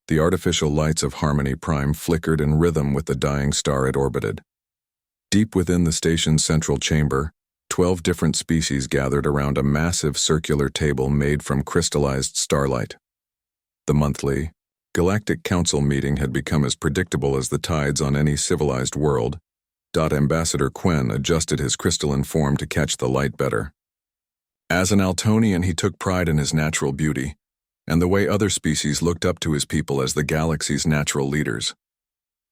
The artificial lights of Harmony Prime flickered in rhythm with the dying star it orbited. Deep within the station's central chamber, 12 different species gathered around a massive circular table made from crystallized starlight. The monthly Galactic Council meeting had become as predictable as the tides on any civilized world. Ambassador Quen adjusted his crystalline form to catch the light better. As an Altonian, he took pride in his natural beauty, and the way other species looked up to his people as the galaxy's natural leaders.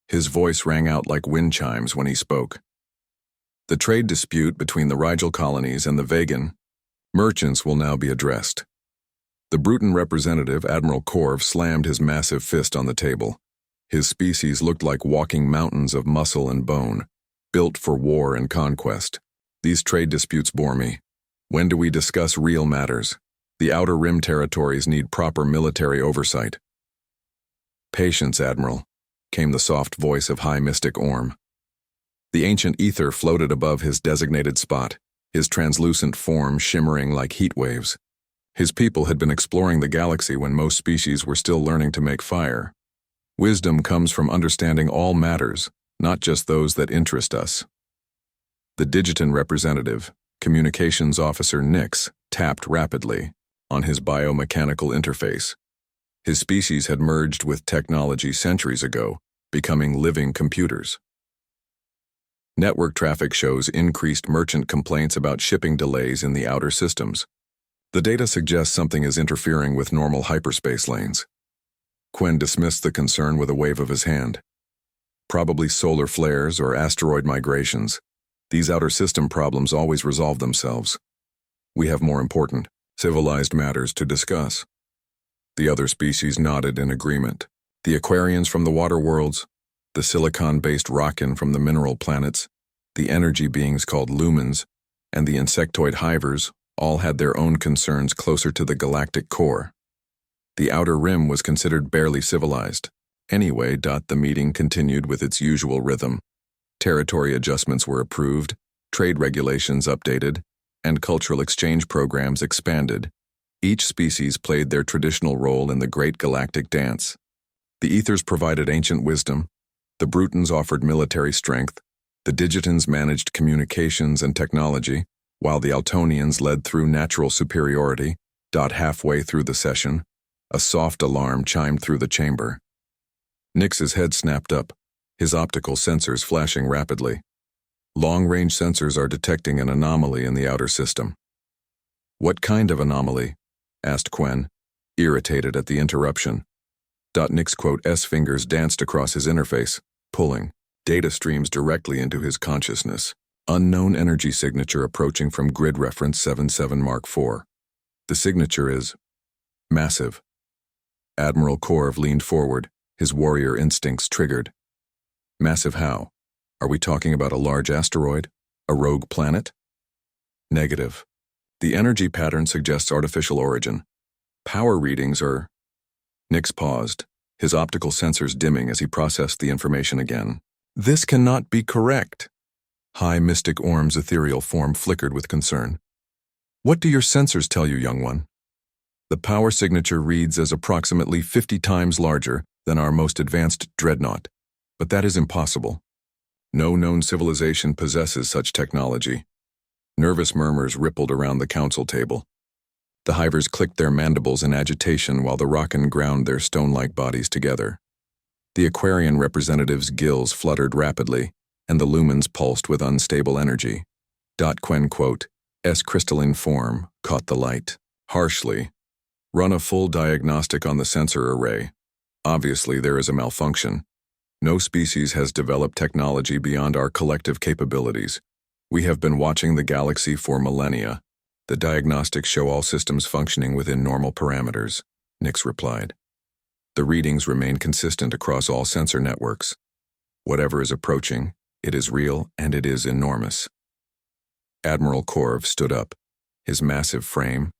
His voice rang out like wind chimes when he spoke. The trade dispute between the Rigel colonies and the Vegan merchants will now be addressed. The Bruton representative, Admiral Corv, slammed his massive fist on the table. His species looked like walking mountains of muscle and bone, built for war and conquest. These trade disputes bore me. When do we discuss real matters? The Outer Rim territories need proper military oversight. Patience, Admiral, came the soft voice of High Mystic Orm. The ancient ether floated above his designated spot, his translucent form shimmering like heat waves. His people had been exploring the galaxy when most species were still learning to make fire. Wisdom comes from understanding all matters, not just those that interest us. The Digiton representative, Communications Officer Nix, tapped rapidly on his biomechanical interface. His species had merged with technology centuries ago, becoming living computers. Network traffic shows increased merchant complaints about shipping delays in the outer systems. The data suggests something is interfering with normal hyperspace lanes. Quen dismissed the concern with a wave of his hand. Probably solar flares or asteroid migrations. These outer system problems always resolve themselves. We have more important, civilized matters to discuss. The other species nodded in agreement. The Aquarians from the water worlds, the silicon-based Rockin from the mineral planets, the energy beings called lumens, and the insectoid hivers all had their own concerns closer to the galactic core. The Outer Rim was considered barely civilized. Anyway, the meeting continued with its usual rhythm. Territory adjustments were approved, trade regulations updated, and cultural exchange programs expanded. Each species played their traditional role in the great galactic dance. The Ethers provided ancient wisdom, the Brutons offered military strength, the Digitans managed communications and technology, while the Altonians led through natural superiority. Halfway through the session, a soft alarm chimed through the chamber. Nix's head snapped up, his optical sensors flashing rapidly. Long-range sensors are detecting an anomaly in the outer system. What kind of anomaly? Asked Quen, irritated at the interruption. Nix's fingers danced across his interface, pulling data streams directly into his consciousness. Unknown energy signature approaching from grid reference 77 Mark IV. The signature is massive. Admiral Corv leaned forward, his warrior instincts triggered. Massive how? Are we talking about a large asteroid? A rogue planet? Negative. The energy pattern suggests artificial origin. Power readings are... Nix paused, his optical sensors dimming as he processed the information again. This cannot be correct. High Mystic Orm's ethereal form flickered with concern. What do your sensors tell you, young one? The power signature reads as approximately 50 times larger than our most advanced dreadnought, but that is impossible. No known civilization possesses such technology. Nervous murmurs rippled around the council table. The hivers clicked their mandibles in agitation while the Rockin ground their stone-like bodies together. The Aquarian representative's gills fluttered rapidly, and the lumens pulsed with unstable energy. Quen quote, S crystalline form caught the light. Harshly, run a full diagnostic on the sensor array. Obviously there is a malfunction. No species has developed technology beyond our collective capabilities. We have been watching the galaxy for millennia. The diagnostics show all systems functioning within normal parameters, Nix replied. The readings remain consistent across all sensor networks. Whatever is approaching, it is real and it is enormous. Admiral Corv stood up, his massive frame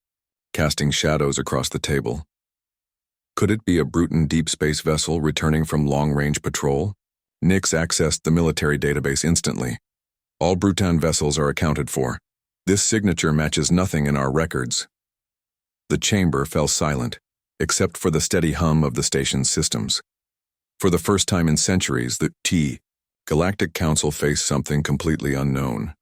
casting shadows across the table. Could it be a Bruton deep space vessel returning from long-range patrol? Nix accessed the military database instantly. All Bruton vessels are accounted for. This signature matches nothing in our records. The chamber fell silent, except for the steady hum of the station's systems. For the first time in centuries, the Galactic Council faced something completely unknown.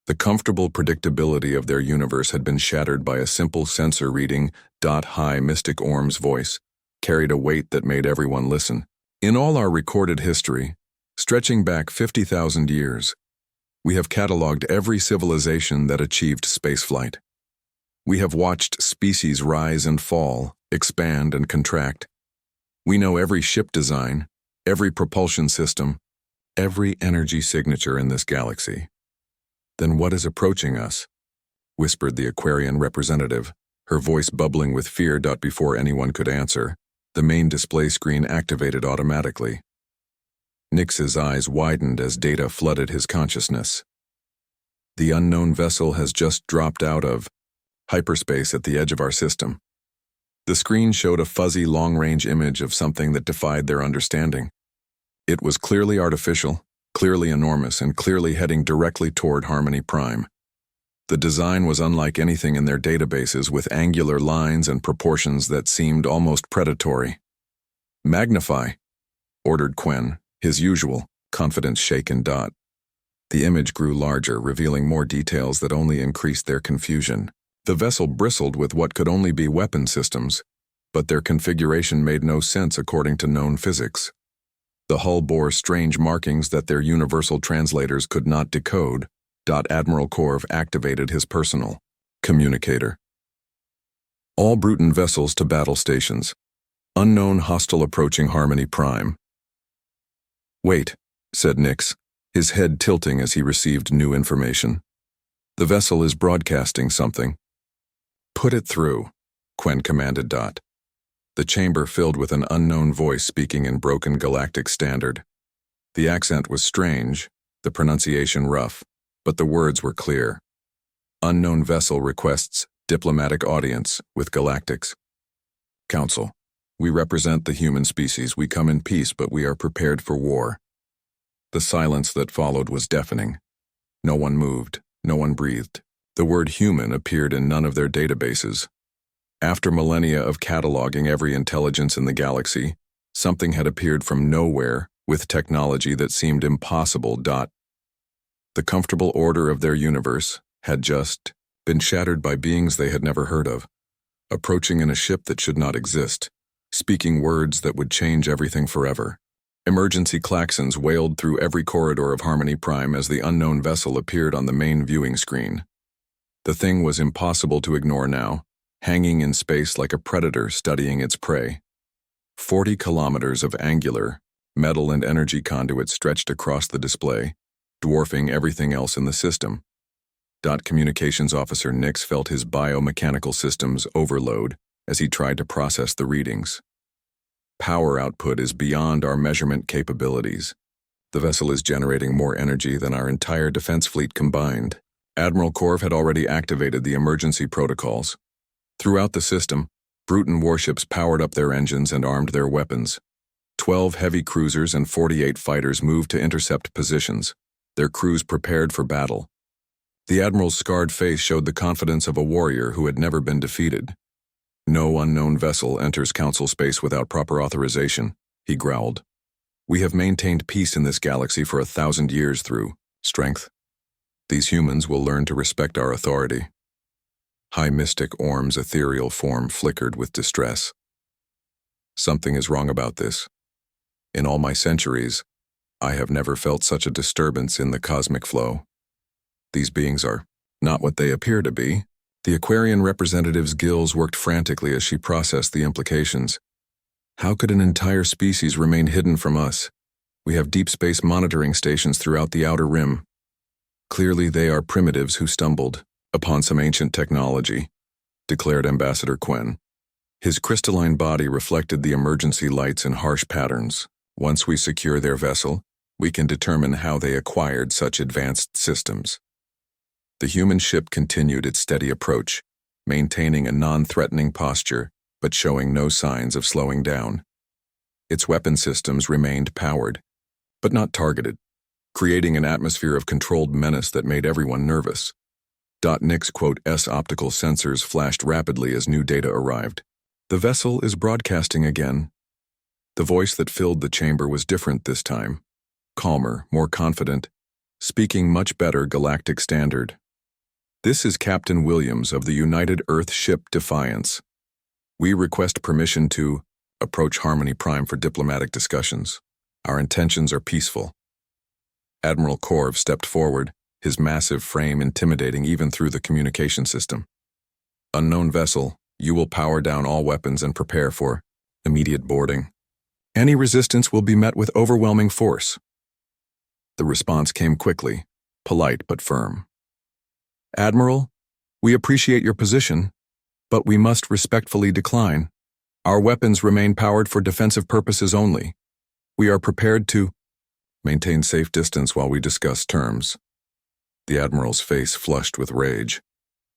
The comfortable predictability of their universe had been shattered by a simple sensor reading. High Mystic Orm's voice carried a weight that made everyone listen. In all our recorded history, stretching back 50,000 years, we have cataloged every civilization that achieved spaceflight. We have watched species rise and fall, expand and contract. We know every ship design, every propulsion system, every energy signature in this galaxy. Then what is approaching us? Whispered the Aquarian representative, her voice bubbling with fear. Before anyone could answer, the main display screen activated automatically. Nix's eyes widened as data flooded his consciousness. The unknown vessel has just dropped out of hyperspace at the edge of our system. The screen showed a fuzzy long-range image of something that defied their understanding. It was clearly artificial, clearly enormous, and clearly heading directly toward Harmony Prime. The design was unlike anything in their databases, with angular lines and proportions that seemed almost predatory. "Magnify," ordered Quen, his usual confidence shaken. The image grew larger, revealing more details that only increased their confusion. The vessel bristled with what could only be weapon systems, but their configuration made no sense according to known physics. The hull bore strange markings that their universal translators could not decode. Admiral Korv activated his personal communicator. "All Bruton vessels to battle stations. Unknown hostile approaching Harmony Prime." "Wait," said Nix, his head tilting as he received new information. "The vessel is broadcasting something." "Put it through," Quen commanded. The chamber filled with an unknown voice speaking in broken galactic standard. The accent was strange, the pronunciation rough, but the words were clear. "Unknown vessel requests diplomatic audience with Galactics. Council, we represent the human species. We come in peace, but we are prepared for war." The silence that followed was deafening. No one moved, no one breathed. The word human appeared in none of their databases. After millennia of cataloging every intelligence in the galaxy, something had appeared from nowhere with technology that seemed impossible. The comfortable order of their universe had just been shattered by beings they had never heard of, approaching in a ship that should not exist, speaking words that would change everything forever. Emergency klaxons wailed through every corridor of Harmony Prime as the unknown vessel appeared on the main viewing screen. The thing was impossible to ignore now, hanging in space like a predator studying its prey. 40 kilometers of angular, metal and energy conduits stretched across the display, dwarfing everything else in the system. Communications Officer Nix felt his biomechanical systems overload as he tried to process the readings. "Power output is beyond our measurement capabilities. The vessel is generating more energy than our entire defense fleet combined." Admiral Korv had already activated the emergency protocols. Throughout the system, Bruton warships powered up their engines and armed their weapons. 12 heavy cruisers and 48 fighters moved to intercept positions, their crews prepared for battle. The Admiral's scarred face showed the confidence of a warrior who had never been defeated. "No unknown vessel enters Council space without proper authorization," he growled. "We have maintained peace in this galaxy for 1,000 years through strength. These humans will learn to respect our authority." High Mystic Orm's ethereal form flickered with distress. "Something is wrong about this. In all my centuries, I have never felt such a disturbance in the cosmic flow. These beings are not what they appear to be." The Aquarian representative's gills worked frantically as she processed the implications. How could an entire species remain hidden from us? We have deep space monitoring stations throughout the outer rim. Clearly they are primitives who stumbled upon some ancient technology, declared Ambassador Quen. His crystalline body reflected the emergency lights in harsh patterns. "Once we secure their vessel, we can determine how they acquired such advanced systems." The human ship continued its steady approach, maintaining a non-threatening posture, but showing no signs of slowing down. Its weapon systems remained powered, but not targeted, creating an atmosphere of controlled menace that made everyone nervous. Nix, "S optical sensors flashed rapidly as new data arrived. The vessel is broadcasting again. The voice that filled the chamber was different this time. Calmer, more confident, speaking much better galactic standard. This is Captain Williams of the United Earth ship Defiance. We request permission to approach Harmony Prime for diplomatic discussions. Our intentions are peaceful. Admiral Korv stepped forward, his massive frame intimidating even through the communication system. Unknown vessel, you will power down all weapons and prepare for immediate boarding. Any resistance will be met with overwhelming force. The response came quickly, polite but firm. Admiral, we appreciate your position, but we must respectfully decline. Our weapons remain powered for defensive purposes only. We are prepared to maintain safe distance while we discuss terms. The Admiral's face flushed with rage.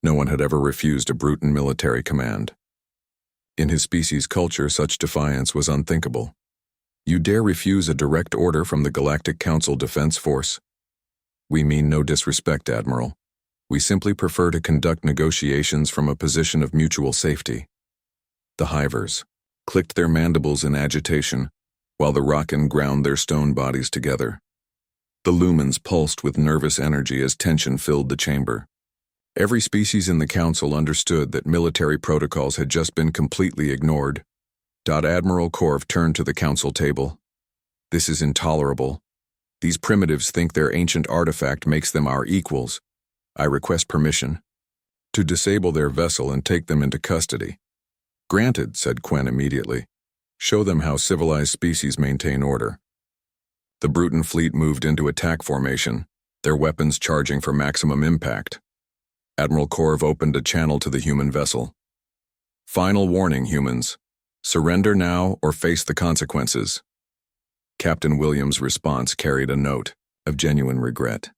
No one had ever refused a brutal military command. In his species' culture, such defiance was unthinkable. You dare refuse a direct order from the Galactic Council Defense Force? We mean no disrespect, Admiral. We simply prefer to conduct negotiations from a position of mutual safety. The Hivers clicked their mandibles in agitation, while the Rockin ground their stone bodies together. The lumens pulsed with nervous energy as tension filled the chamber. Every species in the Council understood that military protocols had just been completely ignored. Admiral Korv turned to the Council table. This is intolerable. These primitives think their ancient artifact makes them our equals. I request permission to disable their vessel and take them into custody. Granted, said Quen immediately. Show them how civilized species maintain order. The Bruton fleet moved into attack formation, their weapons charging for maximum impact. Admiral Korv opened a channel to the human vessel. Final warning, humans. Surrender now or face the consequences. Captain Williams' response carried a note of genuine regret.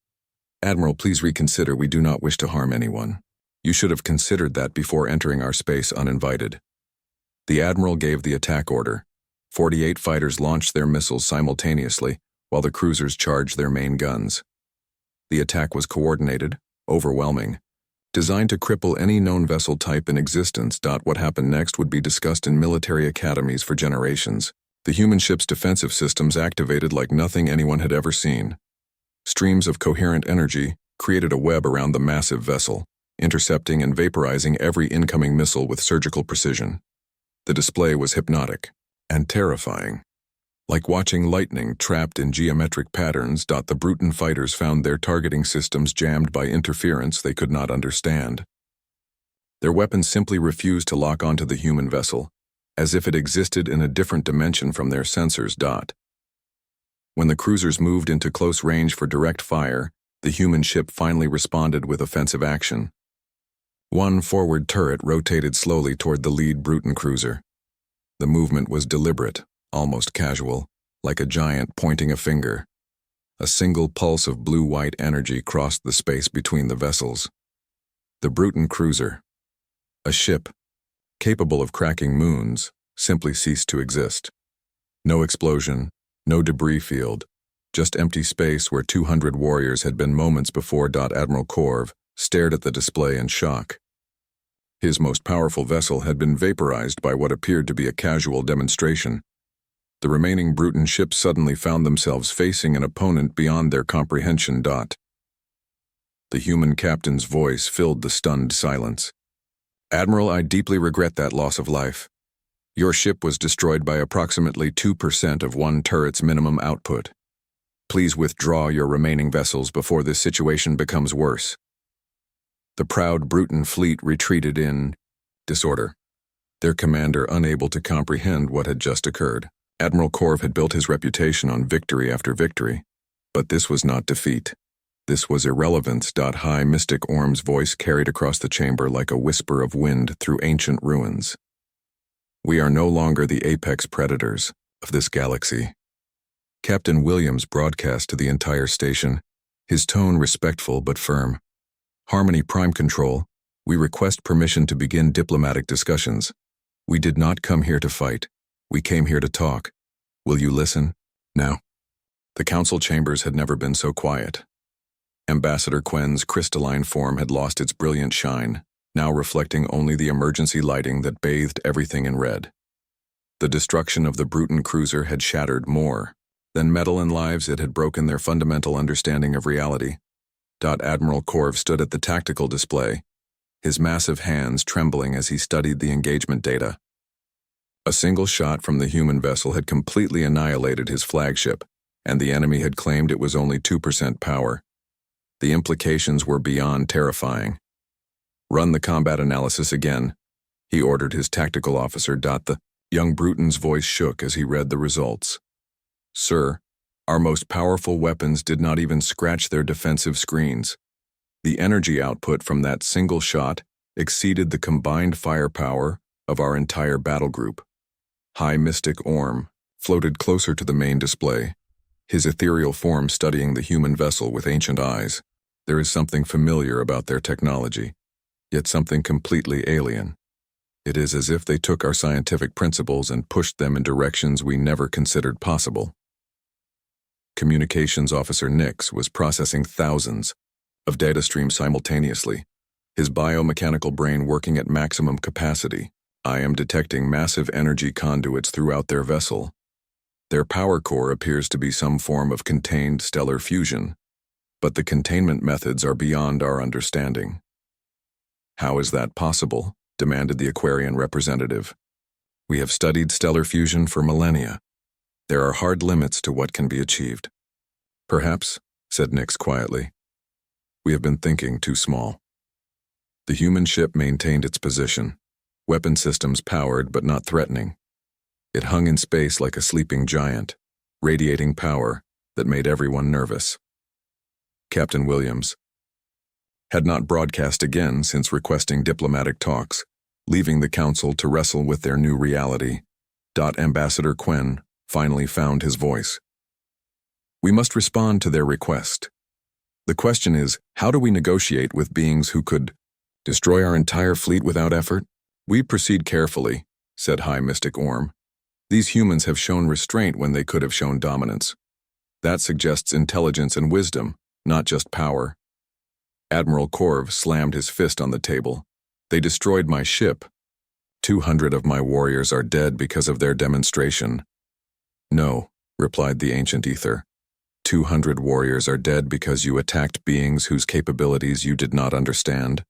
Admiral, please reconsider. We do not wish to harm anyone. You should have considered that before entering our space uninvited. The Admiral gave the attack order. 48 fighters launched their missiles simultaneously, while the cruisers charged their main guns. The attack was coordinated, overwhelming, designed to cripple any known vessel type in existence. What happened next would be discussed in military academies for generations. The human ship's defensive systems activated like nothing anyone had ever seen. Streams of coherent energy created a web around the massive vessel, intercepting and vaporizing every incoming missile with surgical precision. The display was hypnotic and terrifying. Like watching lightning trapped in geometric patterns. The Bruton fighters found their targeting systems jammed by interference they could not understand. Their weapons simply refused to lock onto the human vessel, as if it existed in a different dimension from their sensors. When the cruisers moved into close range for direct fire, the human ship finally responded with offensive action. One forward turret rotated slowly toward the lead Bruton cruiser. The movement was deliberate, almost casual, like a giant pointing a finger. A single pulse of blue-white energy crossed the space between the vessels. The Bruton cruiser, a ship capable of cracking moons, simply ceased to exist. No explosion, no debris field, just empty space where 200 warriors had been moments before. Admiral Korv stared at the display in shock. His most powerful vessel had been vaporized by what appeared to be a casual demonstration. The remaining Bruton ships suddenly found themselves facing an opponent beyond their comprehension. The human captain's voice filled the stunned silence. Admiral, I deeply regret that loss of life. Your ship was destroyed by approximately 2% of one turret's minimum output. Please withdraw your remaining vessels before this situation becomes worse. The proud Bruton fleet retreated in disorder, their commander unable to comprehend what had just occurred. Admiral Korv had built his reputation on victory after victory, but this was not defeat. This was irrelevance. High Mystic Orm's voice carried across the chamber like a whisper of wind through ancient ruins. We are no longer the apex predators of this galaxy. Captain Williams broadcast to the entire station, his tone respectful but firm. Harmony Prime Control, we request permission to begin diplomatic discussions. We did not come here to fight. We came here to talk. Will you listen? Now. The council chambers had never been so quiet. Ambassador Quen's crystalline form had lost its brilliant shine, now reflecting only the emergency lighting that bathed everything in red. The destruction of the Bruton cruiser had shattered more than metal and lives. It had broken their fundamental understanding of reality. Admiral Korv stood at the tactical display, his massive hands trembling as he studied the engagement data. A single shot from the human vessel had completely annihilated his flagship, and the enemy had claimed it was only 2% power. The implications were beyond terrifying. "Run the combat analysis again," he ordered his tactical officer. The young Bruton's voice shook as he read the results. "Sir, our most powerful weapons did not even scratch their defensive screens. The energy output from that single shot exceeded the combined firepower of our entire battle group." High Mystic Orm floated closer to the main display, his ethereal form studying the human vessel with ancient eyes. There is something familiar about their technology, yet something completely alien. It is as if they took our scientific principles and pushed them in directions we never considered possible. Communications Officer Nix was processing thousands of data streams simultaneously, his biomechanical brain working at maximum capacity. "I am detecting massive energy conduits throughout their vessel. Their power core appears to be some form of contained stellar fusion, but the containment methods are beyond our understanding." "How is that possible?" demanded the Aquarian representative. "We have studied stellar fusion for millennia. There are hard limits to what can be achieved." "Perhaps," said Nix quietly, "we have been thinking too small." The human ship maintained its position, weapon systems powered but not threatening. It hung in space like a sleeping giant, radiating power that made everyone nervous. Captain Williams had not broadcast again since requesting diplomatic talks, leaving the council to wrestle with their new reality. Ambassador Quen finally found his voice. "We must respond to their request. The question is, how do we negotiate with beings who could destroy our entire fleet without effort?" "We proceed carefully," said High Mystic Orm. "These humans have shown restraint when they could have shown dominance. That suggests intelligence and wisdom, not just power." Admiral Korv slammed his fist on the table. "They destroyed my ship. 200 of my warriors are dead because of their demonstration." "No," replied the ancient ether. 200 warriors are dead because you attacked beings whose capabilities you did not understand.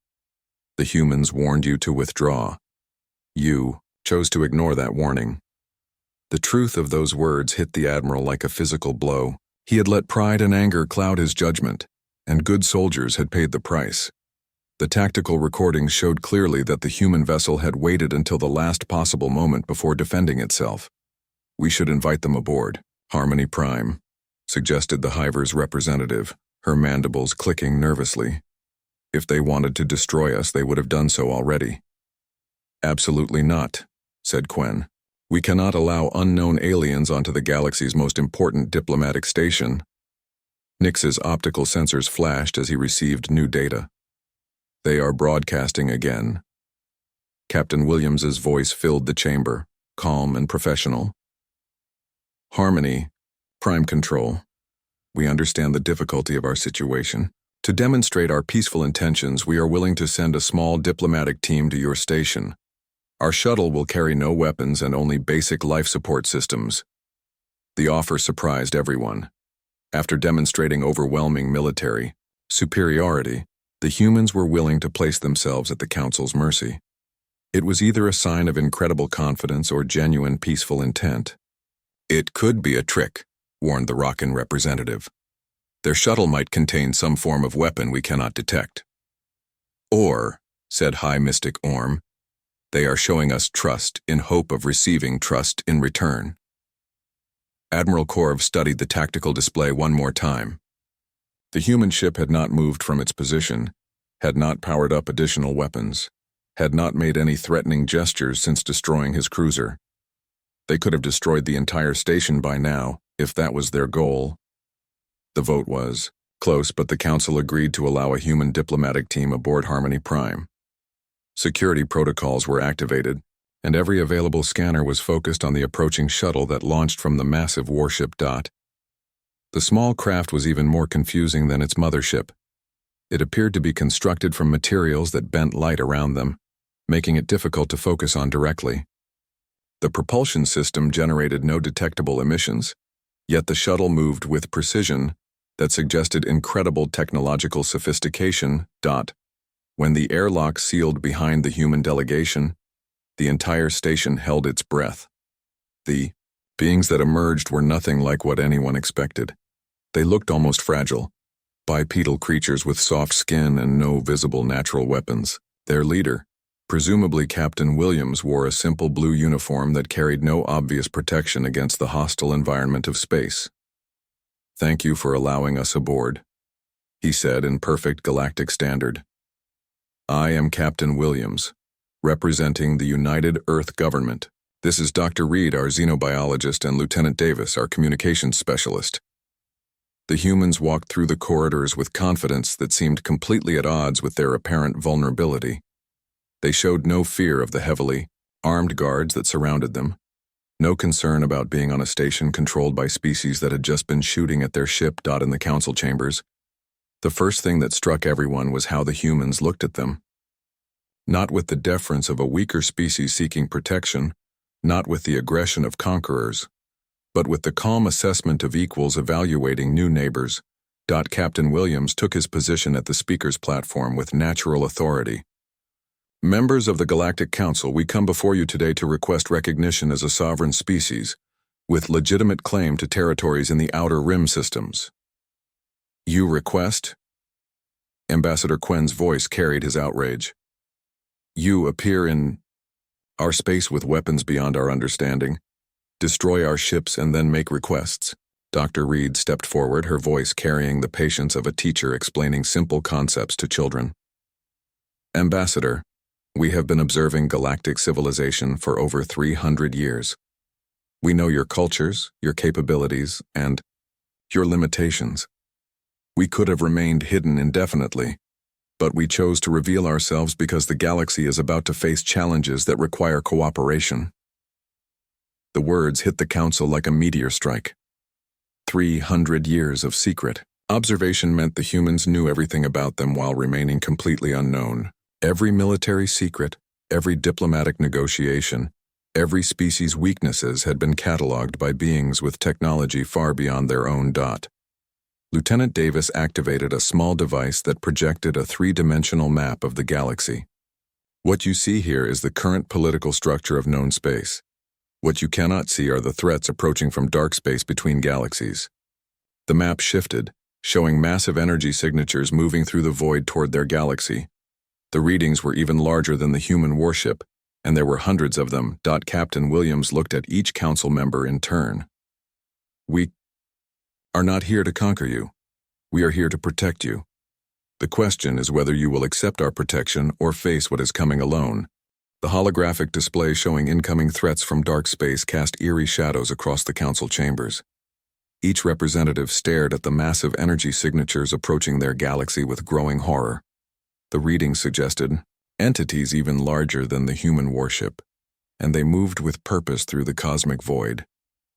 The humans warned you to withdraw. You chose to ignore that warning." The truth of those words hit the admiral like a physical blow. He had let pride and anger cloud his judgment, and good soldiers had paid the price. The tactical recordings showed clearly that the human vessel had waited until the last possible moment before defending itself. "We should invite them aboard, Harmony Prime," suggested the Hiver's representative, her mandibles clicking nervously. "If they wanted to destroy us, they would have done so already." "Absolutely not," said Quen. "We cannot allow unknown aliens onto the galaxy's most important diplomatic station." Nix's optical sensors flashed as he received new data. "They are broadcasting again." Captain Williams's voice filled the chamber, calm and professional. "Harmony, Prime Control. We understand the difficulty of our situation. To demonstrate our peaceful intentions, we are willing to send a small diplomatic team to your station. Our shuttle will carry no weapons and only basic life support systems." The offer surprised everyone. After demonstrating overwhelming military superiority, the humans were willing to place themselves at the Council's mercy. It was either a sign of incredible confidence or genuine peaceful intent. "It could be a trick," warned the Rockin representative. "Their shuttle might contain some form of weapon we cannot detect." "Or," said High Mystic Orm, "they are showing us trust in hope of receiving trust in return." Admiral Korv studied the tactical display one more time. The human ship had not moved from its position, had not powered up additional weapons, had not made any threatening gestures since destroying his cruiser. They could have destroyed the entire station by now, if that was their goal. The vote was close, but the Council agreed to allow a human diplomatic team aboard Harmony Prime. Security protocols were activated, and every available scanner was focused on the approaching shuttle that launched from the massive warship. The small craft was even more confusing than its mothership. It appeared to be constructed from materials that bent light around them, making it difficult to focus on directly. The propulsion system generated no detectable emissions, yet the shuttle moved with precision that suggested incredible technological sophistication. When the airlock sealed behind the human delegation, the entire station held its breath. The beings that emerged were nothing like what anyone expected. They looked almost fragile, bipedal creatures with soft skin and no visible natural weapons. Their leader, presumably Captain Williams, wore a simple blue uniform that carried no obvious protection against the hostile environment of space. "Thank you for allowing us aboard," he said in perfect galactic standard. "I am Captain Williams, representing the United Earth Government. This is Dr. Reed, our xenobiologist, and Lieutenant Davis, our communications specialist." The humans walked through the corridors with confidence that seemed completely at odds with their apparent vulnerability. They showed no fear of the heavily armed guards that surrounded them, no concern about being on a station controlled by species that had just been shooting at their ship. In the council chambers, the first thing that struck everyone was how the humans looked at them. Not with the deference of a weaker species seeking protection, not with the aggression of conquerors, but with the calm assessment of equals evaluating new neighbors. Captain Williams took his position at the speaker's platform with natural authority. "Members of the Galactic Council, we come before you today to request recognition as a sovereign species, with legitimate claim to territories in the Outer Rim systems." "You request?" Ambassador Quen's voice carried his outrage. "You appear in our space with weapons beyond our understanding, destroy our ships, and then make requests." Dr. Reed stepped forward, her voice carrying the patience of a teacher explaining simple concepts to children. "Ambassador, we have been observing galactic civilization for over 300 years. We know your cultures, your capabilities, and your limitations. We could have remained hidden indefinitely, but we chose to reveal ourselves because the galaxy is about to face challenges that require cooperation." The words hit the council like a meteor strike. 300 years of secret observation meant the humans knew everything about them while remaining completely unknown. Every military secret, every diplomatic negotiation, every species' weaknesses had been catalogued by beings with technology far beyond their own. Lieutenant Davis activated a small device that projected a three-dimensional map of the galaxy. "What you see here is the current political structure of known space. What you cannot see are the threats approaching from dark space between galaxies." The map shifted, showing massive energy signatures moving through the void toward their galaxy. The readings were even larger than the human warship, and there were hundreds of them. Captain Williams looked at each council member in turn. "We are not here to conquer you. We are here to protect you. The question is whether you will accept our protection or face what is coming alone." The holographic display showing incoming threats from dark space cast eerie shadows across the council chambers. Each representative stared at the massive energy signatures approaching their galaxy with growing horror. The reading suggested entities even larger than the human warship, and they moved with purpose through the cosmic void.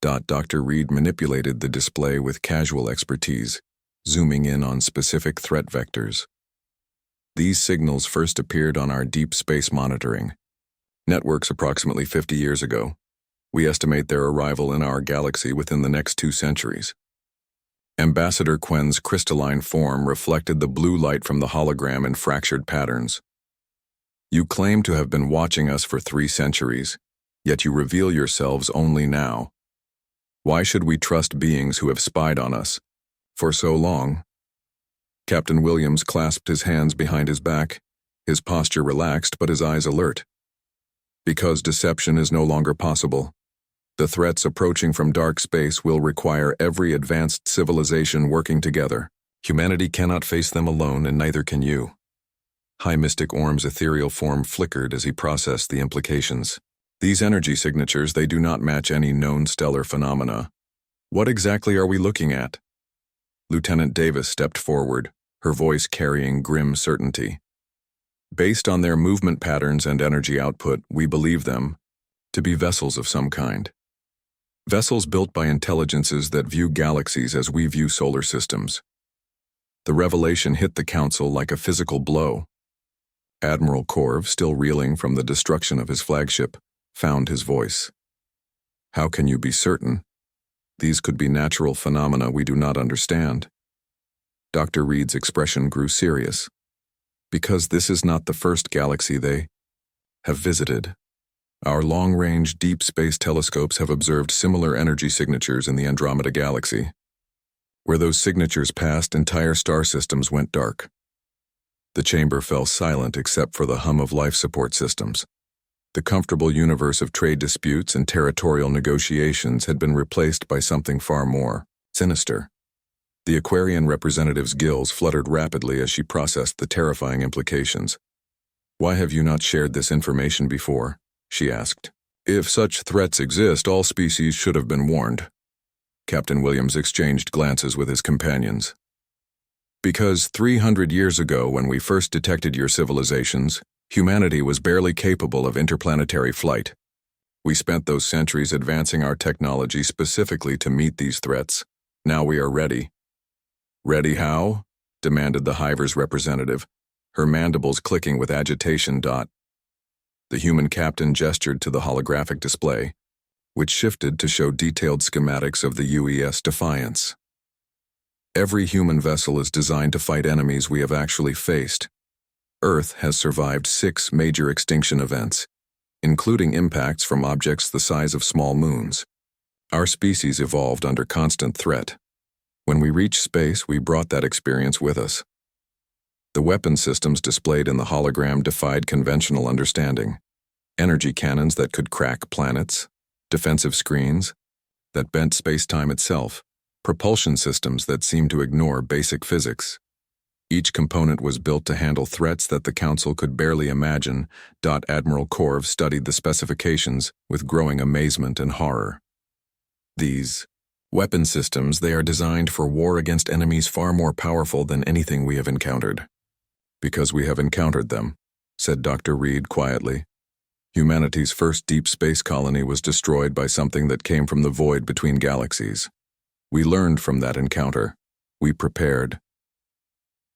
Dr. Reed manipulated the display with casual expertise, zooming in on specific threat vectors. These signals first appeared on our deep space monitoring networks approximately 50 years ago. We estimate their arrival in our galaxy within the next 2 centuries. Ambassador Quen's crystalline form reflected the blue light from the hologram in fractured patterns. "You claim to have been watching us for 3 centuries, yet you reveal yourselves only now. Why should we trust beings who have spied on us for so long?" Captain Williams clasped his hands behind his back, his posture relaxed but his eyes alert. "Because deception is no longer possible. The threats approaching from dark space will require every advanced civilization working together. Humanity cannot face them alone, and neither can you." High Mystic Orm's ethereal form flickered as he processed the implications. "These energy signatures, they do not match any known stellar phenomena. What exactly are we looking at?" Lieutenant Davis stepped forward, her voice carrying grim certainty. "Based on their movement patterns and energy output, we believe them to be vessels of some kind. Vessels built by intelligences that view galaxies as we view solar systems. The revelation hit the council like a physical blow. Admiral Korv, still reeling from the destruction of his flagship, found his voice. How can you be certain? These could be natural phenomena we do not understand. Dr. Reed's expression grew serious. Because this is not the first galaxy they have visited. Our long-range deep space telescopes have observed similar energy signatures in the Andromeda Galaxy. Where those signatures passed, entire star systems went dark. The chamber fell silent except for the hum of life support systems. The comfortable universe of trade disputes and territorial negotiations had been replaced by something far more sinister. The Aquarian representative's gills fluttered rapidly as she processed the terrifying implications. Why have you not shared this information before? She asked. If such threats exist, all species should have been warned. Captain Williams exchanged glances with his companions. Because 300 years ago, when we first detected your civilizations, humanity was barely capable of interplanetary flight. We spent those centuries advancing our technology specifically to meet these threats. Now we are ready. Ready how? Demanded the Hiver's representative, her mandibles clicking with agitation. The human captain gestured to the holographic display, which shifted to show detailed schematics of the UES Defiance. Every human vessel is designed to fight enemies we have actually faced. Earth has survived 6 major extinction events, including impacts from objects the size of small moons. Our species evolved under constant threat. When we reached space, we brought that experience with us. The weapon systems displayed in the hologram defied conventional understanding. Energy cannons that could crack planets, defensive screens that bent space-time itself, propulsion systems that seemed to ignore basic physics. Each component was built to handle threats that the Council could barely imagine. Admiral Korv studied the specifications with growing amazement and horror. These weapon systems, they are designed for war against enemies far more powerful than anything we have encountered. Because we have encountered them, said Dr. Reed quietly. Humanity's first deep space colony was destroyed by something that came from the void between galaxies. We learned from that encounter. We prepared.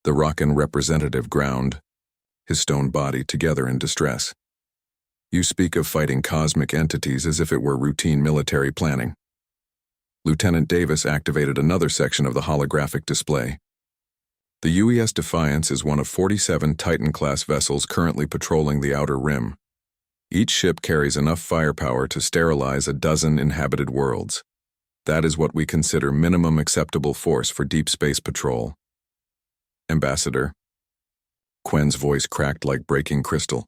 The Rockin representative ground, his stone body together in distress. You speak of fighting cosmic entities as if it were routine military planning. Lieutenant Davis activated another section of the holographic display. The UES Defiance is one of 47 Titan-class vessels currently patrolling the Outer Rim. Each ship carries enough firepower to sterilize a dozen inhabited worlds. That is what we consider minimum acceptable force for deep space patrol. Ambassador. Quen's voice cracked like breaking crystal.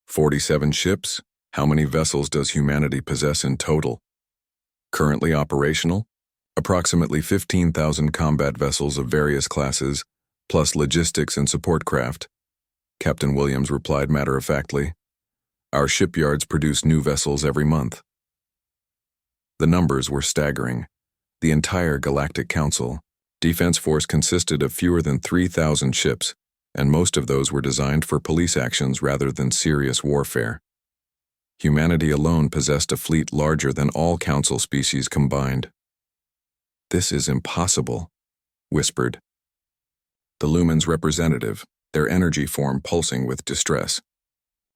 47 ships? How many vessels does humanity possess in total? Currently operational? Approximately 15,000 combat vessels of various classes, plus logistics and support craft. Captain Williams replied matter-of-factly. Our shipyards produce new vessels every month. The numbers were staggering. The entire Galactic Council Defense Force consisted of fewer than 3,000 ships, and most of those were designed for police actions rather than serious warfare. Humanity alone possessed a fleet larger than all Council species combined. This is impossible, whispered the Lumen's representative, their energy form pulsing with distress.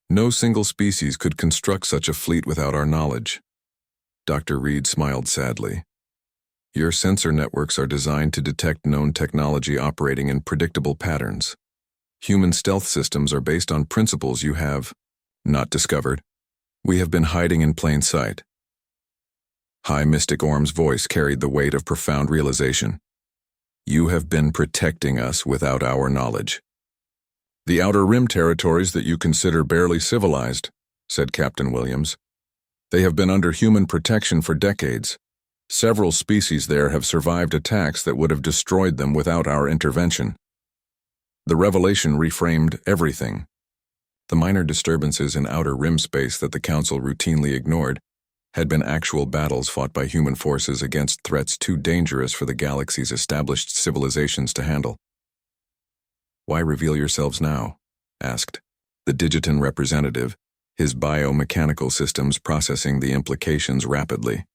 No single species could construct such a fleet without our knowledge. Dr. Reed smiled sadly. Your sensor networks are designed to detect known technology operating in predictable patterns. Human stealth systems are based on principles you have not discovered. We have been hiding in plain sight. High Mystic Orm's voice carried the weight of profound realization. You have been protecting us without our knowledge. The Outer Rim territories that you consider barely civilized, said Captain Williams. They have been under human protection for decades. Several species there have survived attacks that would have destroyed them without our intervention. The revelation reframed everything. The minor disturbances in Outer Rim space that the Council routinely ignored had been actual battles fought by human forces against threats too dangerous for the galaxy's established civilizations to handle. Why reveal yourselves now? Asked the Digitan representative, his biomechanical systems processing the implications rapidly.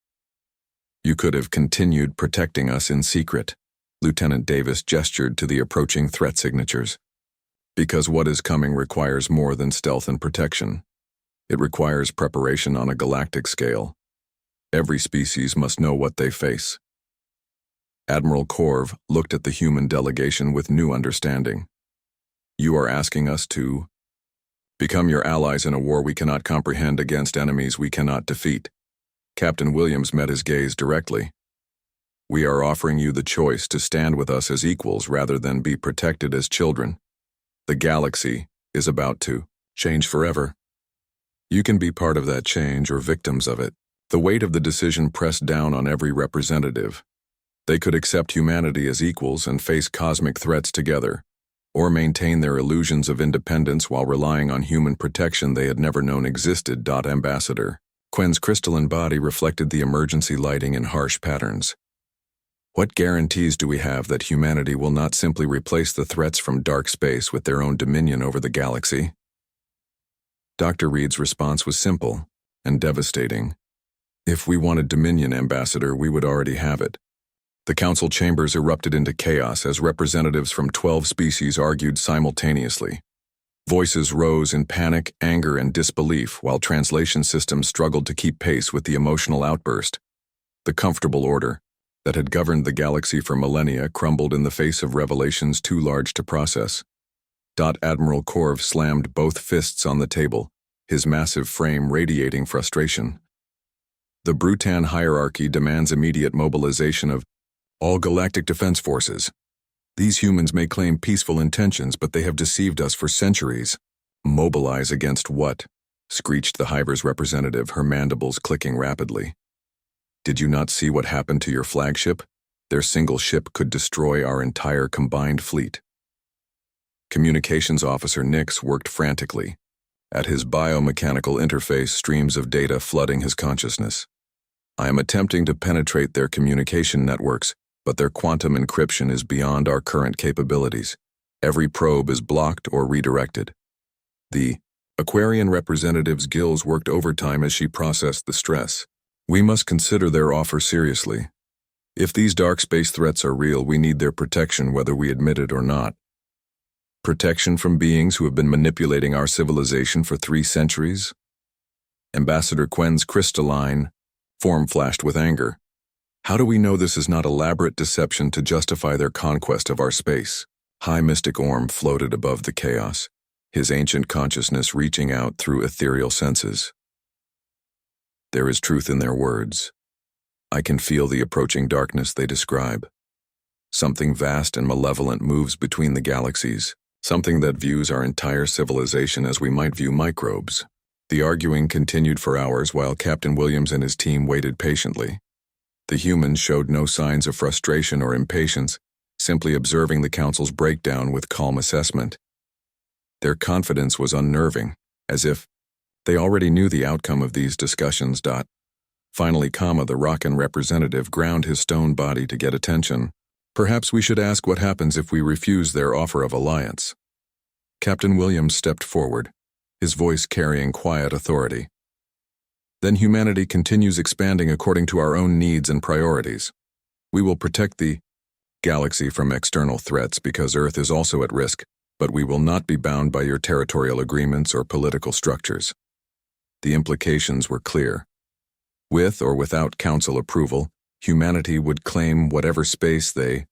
You could have continued protecting us in secret, Lieutenant Davis gestured to the approaching threat signatures. Because what is coming requires more than stealth and protection. It requires preparation on a galactic scale. Every species must know what they face. Admiral Corv looked at the human delegation with new understanding. You are asking us to become your allies in a war we cannot comprehend against enemies we cannot defeat. Captain Williams met his gaze directly. We are offering you the choice to stand with us as equals rather than be protected as children. The galaxy is about to change forever. You can be part of that change or victims of it. The weight of the decision pressed down on every representative. They could accept humanity as equals and face cosmic threats together, or maintain their illusions of independence while relying on human protection they had never known existed. Ambassador Quen's crystalline body reflected the emergency lighting in harsh patterns. What guarantees do we have that humanity will not simply replace the threats from dark space with their own dominion over the galaxy? Dr. Reed's response was simple and devastating. If we wanted dominion, Ambassador, we would already have it. The council chambers erupted into chaos as representatives from 12 species argued simultaneously. Voices rose in panic, anger, and disbelief while translation systems struggled to keep pace with the emotional outburst. The comfortable order that had governed the galaxy for millennia crumbled in the face of revelations too large to process. Admiral Corv slammed both fists on the table, his massive frame radiating frustration. The Brutan hierarchy demands immediate mobilization of all galactic defense forces. These humans may claim peaceful intentions, but they have deceived us for centuries. Mobilize against what? Screeched the Hiver's representative, her mandibles clicking rapidly. Did you not see what happened to your flagship? Their single ship could destroy our entire combined fleet. Communications Officer Nix worked frantically. At his biomechanical interface, streams of data flooding his consciousness. I am attempting to penetrate their communication networks, but their quantum encryption is beyond our current capabilities. Every probe is blocked or redirected. The Aquarian representative's gills worked overtime as she processed the stress. We must consider their offer seriously. If these dark space threats are real, we need their protection whether we admit it or not. Protection from beings who have been manipulating our civilization for 3 centuries? Ambassador Quen's crystalline form flashed with anger. How do we know this is not elaborate deception to justify their conquest of our space? High Mystic Orm floated above the chaos, his ancient consciousness reaching out through ethereal senses. There is truth in their words. I can feel the approaching darkness they describe. Something vast and malevolent moves between the galaxies, something that views our entire civilization as we might view microbes. The arguing continued for hours while Captain Williams and his team waited patiently. The humans showed no signs of frustration or impatience, simply observing the council's breakdown with calm assessment. Their confidence was unnerving, as if they already knew the outcome of these discussions. Finally, the Rockan representative ground his stone body to get attention. Perhaps we should ask what happens if we refuse their offer of alliance. Captain Williams stepped forward, his voice carrying quiet authority. Then humanity continues expanding according to our own needs and priorities. We will protect the galaxy from external threats because Earth is also at risk, but we will not be bound by your territorial agreements or political structures. The implications were clear. With or without council approval, humanity would claim whatever space they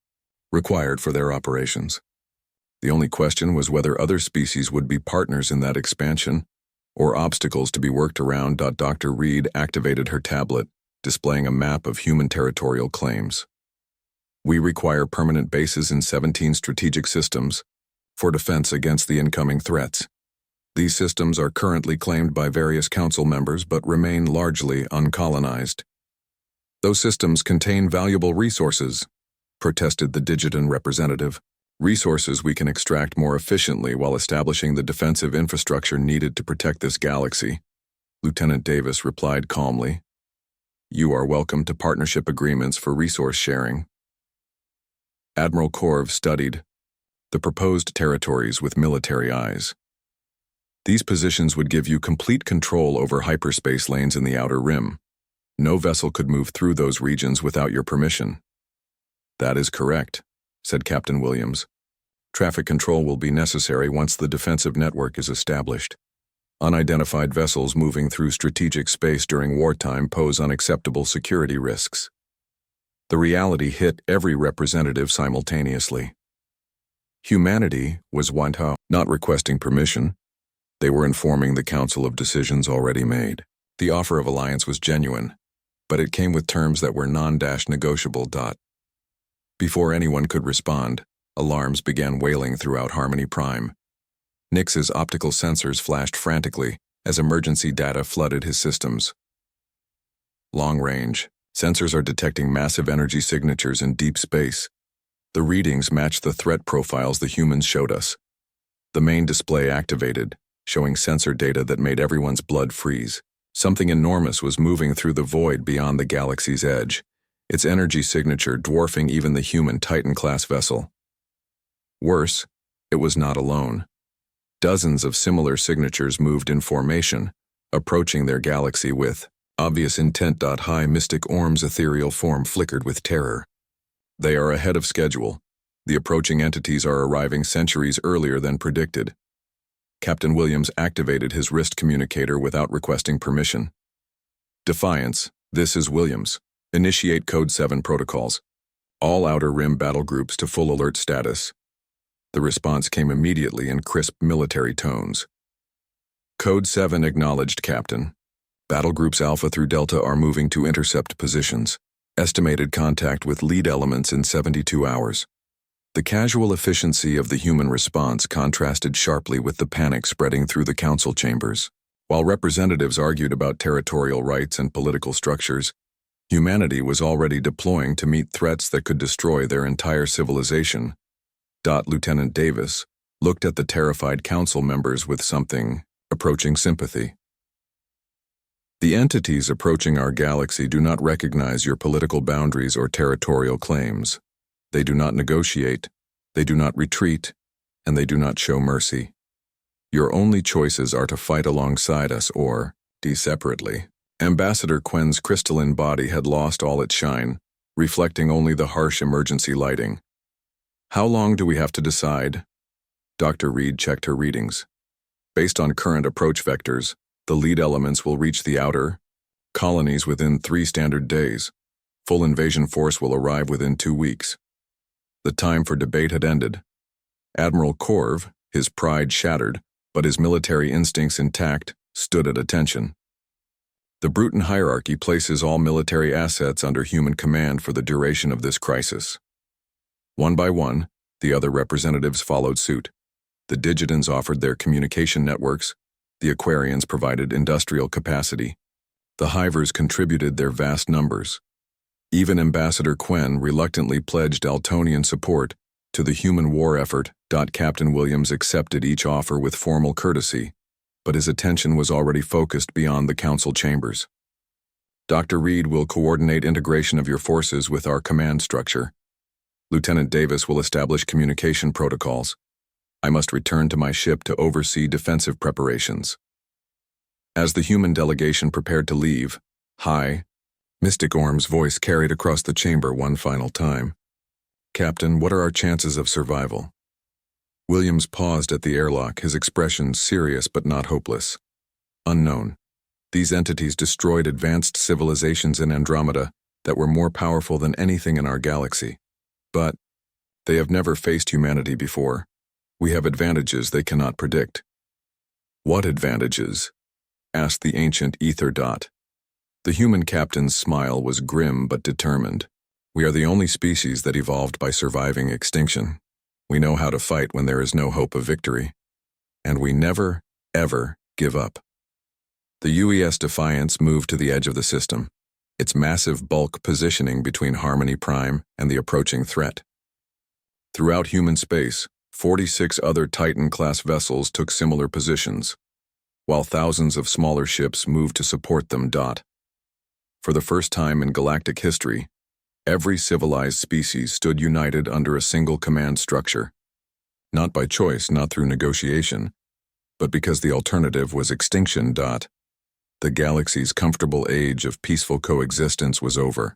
required for their operations. The only question was whether other species would be partners in that expansion, or obstacles to be worked around. Dr. Reed activated her tablet, displaying a map of human territorial claims. We require permanent bases in 17 strategic systems for defense against the incoming threats. These systems are currently claimed by various council members but remain largely uncolonized. Those systems contain valuable resources, protested the Digitan representative. Resources we can extract more efficiently while establishing the defensive infrastructure needed to protect this galaxy. Lieutenant Davis replied calmly. You are welcome to partnership agreements for resource sharing. Admiral Corv studied the proposed territories with military eyes. These positions would give you complete control over hyperspace lanes in the Outer Rim. No vessel could move through those regions without your permission. That is correct, said Captain Williams. "Traffic control will be necessary once the defensive network is established. Unidentified vessels moving through strategic space during wartime pose unacceptable security risks." The reality hit every representative simultaneously. Humanity was not requesting permission. They were informing the Council of decisions already made. The offer of alliance was genuine, but it came with terms that were non-negotiable. Before anyone could respond, alarms began wailing throughout Harmony Prime. Nix's optical sensors flashed frantically as emergency data flooded his systems. Long range. Sensors are detecting massive energy signatures in deep space. The readings matched the threat profiles the humans showed us. The main display activated, showing sensor data that made everyone's blood freeze. Something enormous was moving through the void beyond the galaxy's edge, its energy signature dwarfing even the human Titan-class vessel. Worse, it was not alone. Dozens of similar signatures moved in formation, approaching their galaxy with obvious intent. High Mystic Orm's ethereal form flickered with terror. They are ahead of schedule. The approaching entities are arriving centuries earlier than predicted. Captain Williams activated his wrist communicator without requesting permission. "Defiance, this is Williams. Initiate Code 7 protocols. All Outer Rim battle groups to full alert status." The response came immediately in crisp military tones. "Code 7 acknowledged, Captain. Battle groups Alpha through Delta are moving to intercept positions. Estimated contact with lead elements in 72 hours. The casual efficiency of the human response contrasted sharply with the panic spreading through the council chambers. While representatives argued about territorial rights and political structures, humanity was already deploying to meet threats that could destroy their entire civilization. Lieutenant Davis looked at the terrified council members with something approaching sympathy. "The entities approaching our galaxy do not recognize your political boundaries or territorial claims. They do not negotiate, they do not retreat, and they do not show mercy. Your only choices are to fight alongside us or separately." Ambassador Quen's crystalline body had lost all its shine, reflecting only the harsh emergency lighting. "How long do we have to decide?" Dr. Reed checked her readings. "Based on current approach vectors, the lead elements will reach the outer colonies within 3 standard days. Full invasion force will arrive within 2 weeks. The time for debate had ended. Admiral Corv, his pride shattered, but his military instincts intact, stood at attention. The Bruton hierarchy places all military assets under human command for the duration of this crisis. One by one, the other representatives followed suit. The Digitans offered their communication networks, the Aquarians provided industrial capacity, the Hivers contributed their vast numbers. Even Ambassador Quen reluctantly pledged Altonian support to the human war effort. Captain Williams accepted each offer with formal courtesy, but his attention was already focused beyond the council chambers. "Dr. Reed will coordinate integration of your forces with our command structure. Lieutenant Davis will establish communication protocols. I must return to my ship to oversee defensive preparations." As the human delegation prepared to leave, High Mystic Orm's voice carried across the chamber one final time. "Captain, what are our chances of survival?" Williams paused at the airlock, his expression serious but not hopeless. "Unknown. These entities destroyed advanced civilizations in Andromeda that were more powerful than anything in our galaxy. But they have never faced humanity before. We have advantages they cannot predict." "What advantages?" asked the ancient ether. The human captain's smile was grim but determined. "We are the only species that evolved by surviving extinction. We know how to fight when there is no hope of victory. And we never, ever give up." The UES Defiance moved to the edge of the system, its massive bulk positioning between Harmony Prime and the approaching threat. Throughout human space, 46 other Titan-class vessels took similar positions, while thousands of smaller ships moved to support them. For the first time in galactic history, every civilized species stood united under a single command structure. Not by choice, not through negotiation, but because the alternative was extinction. The galaxy's comfortable age of peaceful coexistence was over.